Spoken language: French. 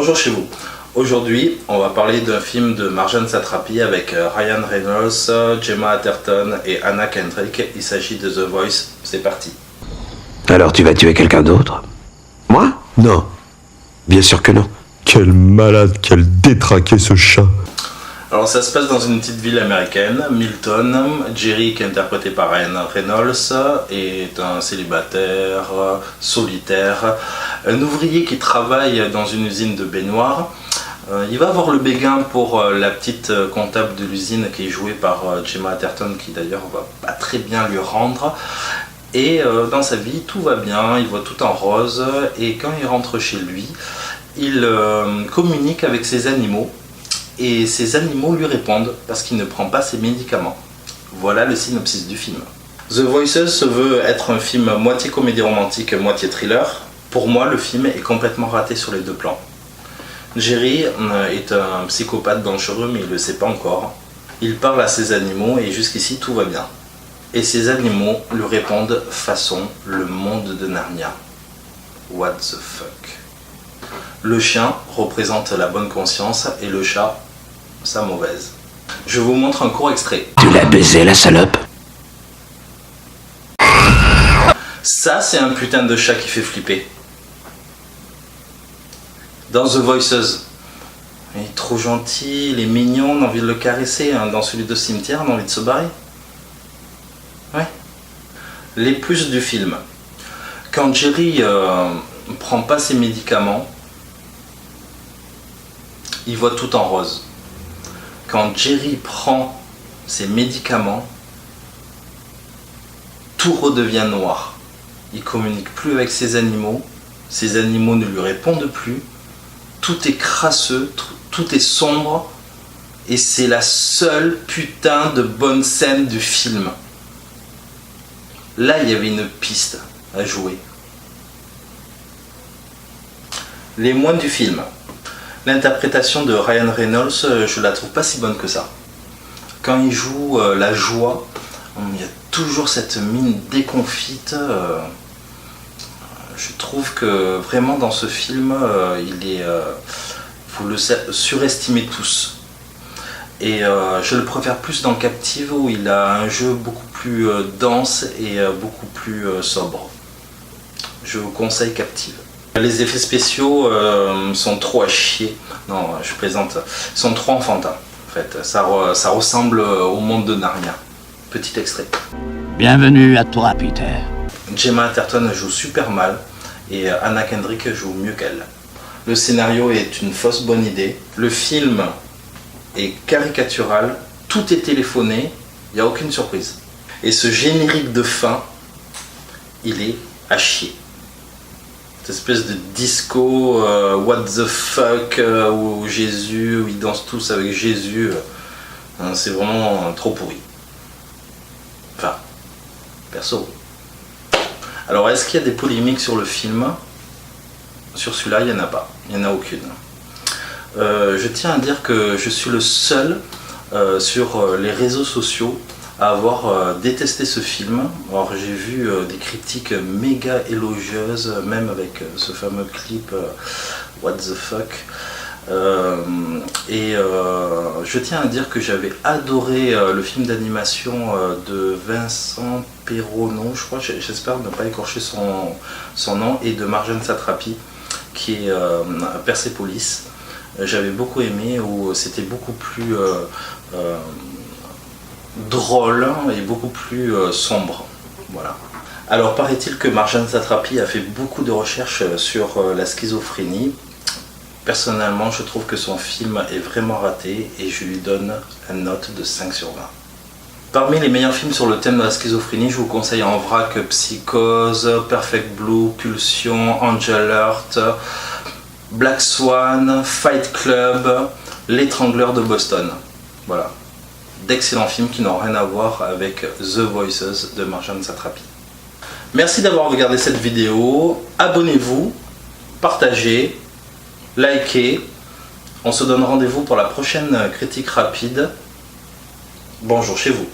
Bonjour chez vous. Aujourd'hui, on va parler d'un film de Marjane Satrapi avec Ryan Reynolds, Gemma Arterton et Anna Kendrick. Il s'agit de The Voice. C'est parti. Alors tu vas tuer quelqu'un d'autre? Moi? Non. Bien sûr que non. Quel malade, quel détraqué ce chat. Alors ça se passe dans une petite ville américaine, Milton. Jerry, qui est interprété par Ryan Reynolds, est un célibataire, solitaire, un ouvrier qui travaille dans une usine de baignoire. Il va avoir le béguin pour la petite comptable de l'usine qui est jouée par Gemma Arterton, qui d'ailleurs va pas très bien lui rendre. Et dans sa vie, tout va bien, il voit tout en rose. Et quand il rentre chez lui, il communique avec ses animaux. Et ces animaux lui répondent parce qu'il ne prend pas ses médicaments. Voilà le synopsis du film. The Voices se veut être un film moitié comédie romantique, moitié thriller. Pour moi, le film est complètement raté sur les deux plans. Jerry est un psychopathe dangereux, mais il ne le sait pas encore. Il parle à ses animaux et jusqu'ici tout va bien. Et ces animaux lui répondent façon le monde de Narnia. What the fuck? Le chien représente la bonne conscience et le chat, sa mauvaise. Je vous montre un court extrait. Tu l'as baisé, la salope? Ça, c'est un putain de chat qui fait flipper. Dans The Voices, il est trop gentil, il est mignon, on a envie de le caresser. Dans celui de cimetière, on a envie de se barrer. Ouais. Les plus du film. Quand Jerry prend pas ses médicaments, il voit tout en rose. Quand Jerry prend ses médicaments, tout redevient noir. Il communique plus avec ses animaux ne lui répondent plus, tout est crasseux, tout est sombre, et c'est la seule putain de bonne scène du film. Là, il y avait une piste à jouer. Les moines du film. L'interprétation de Ryan Reynolds, je la trouve pas si bonne que ça. Quand il joue la joie, il y a toujours cette mine déconfite. Je trouve que vraiment dans ce film, faut le surestimer tous. Et je le préfère plus dans Captive, où il a un jeu beaucoup plus dense et beaucoup plus sobre. Je vous conseille Captive. Les effets spéciaux sont trop à chier. Non, je plaisante. Ils sont trop enfantins. En fait, ça ressemble au monde de Narnia. Petit extrait. Bienvenue à toi, Peter. Gemma Arterton joue super mal et Anna Kendrick joue mieux qu'elle. Le scénario est une fausse bonne idée. Le film est caricatural. Tout est téléphoné. Il n'y a aucune surprise. Et ce générique de fin, il est à chier. Cette espèce de disco, what the fuck, où Jésus, où ils dansent tous avec Jésus, c'est vraiment trop pourri. Enfin, perso. Alors, est-ce qu'il y a des polémiques sur le film? Sur celui-là, il n'y en a pas. Il n'y en a aucune. Je tiens à dire que je suis le seul sur les réseaux sociaux à avoir détesté ce film. Alors j'ai vu des critiques méga élogieuses, même avec ce fameux clip What the fuck. Je tiens à dire que j'avais adoré le film d'animation de Vincent Perrono, je crois, j'espère ne pas écorcher son nom, et de Marjane Satrapi, qui est Persepolis. J'avais beaucoup aimé, où c'était beaucoup plus drôle et beaucoup plus sombre. Voilà. Alors paraît-il que Marjane Satrapi a fait beaucoup de recherches sur la schizophrénie. Personnellement, je trouve que son film est vraiment raté et je lui donne une note de 5 sur 20. Parmi les meilleurs films sur le thème de la schizophrénie, je vous conseille en vrac Psychose, Perfect Blue, Pulsion, Angel Heart, Black Swan, Fight Club, L'étrangleur de Boston. Voilà. D'excellents films qui n'ont rien à voir avec The Voices de Marjane Satrapi. Merci d'avoir regardé cette vidéo. Abonnez-vous, partagez, likez. On se donne rendez-vous pour la prochaine critique rapide. Bonjour chez vous.